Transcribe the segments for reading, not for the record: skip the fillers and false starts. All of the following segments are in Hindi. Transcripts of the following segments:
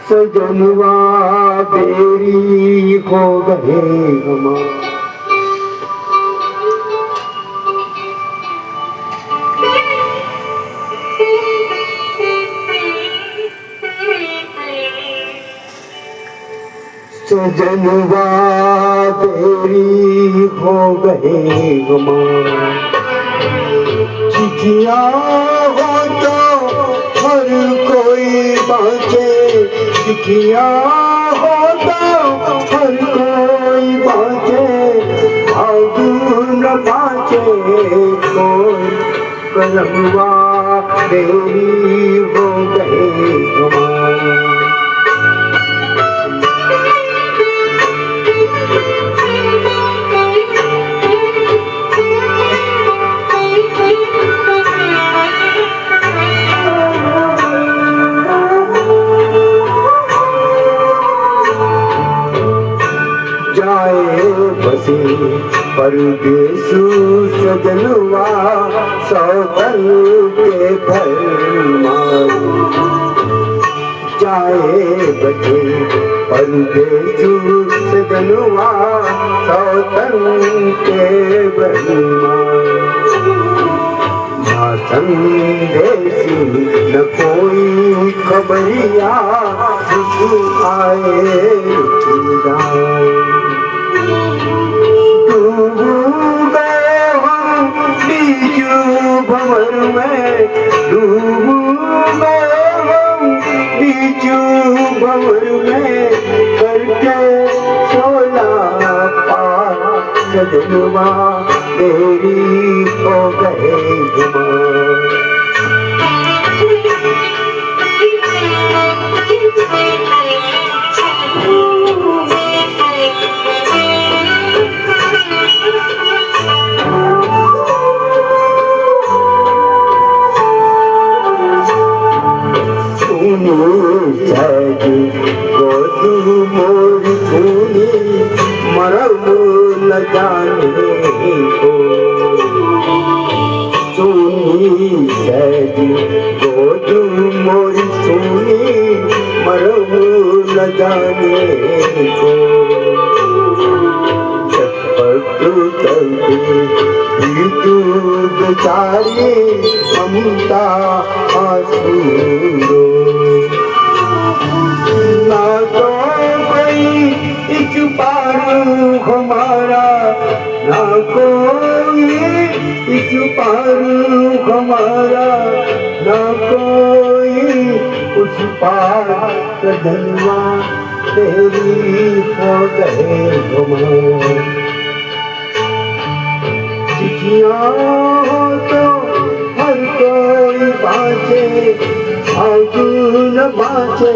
सजनवा बेरी हो गए हमारे। सजनवा बेरी हो गए हमारे। चिट्ठियाँ हो तो हर कोई बाँचे, चिट्ठियाँ हो तो हर कोई बाँचे, भाग न बाँचे कोई। करमवा बेरी हो गए हमारे। जाए बसे परदेसु सजनवा सौतन के घर मारू। जाए बसे परदेसु सजनवा सौतन के घर मारू। संदेशी न कोई खबरिया आए जाए। डूब गए हम बीच भंवर में, डूब गए हम बीच भंवर में, करके 16 पार सजनवा बेरी हो गए हमारे। गोदू मोरी सुनी मरम न जाने को। सुनी सैज गोदू मोरी सुनी मरम न जाने को। तू बेचारी ममता आंसू। ना तो कोई इस पार हमारा, ना कोई इस पार हमारा, ना कोई उस पार। सजनवा तेरी हो गए हमारे। चिट्ठियाँ हो तो हर कोई बाँचे, भाग न बाँचे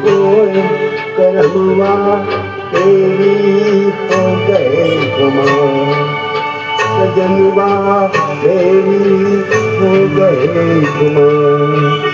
कोई। करमवा तेरी हो गए हमारे। सजनवा तेरी हो गए हमारे।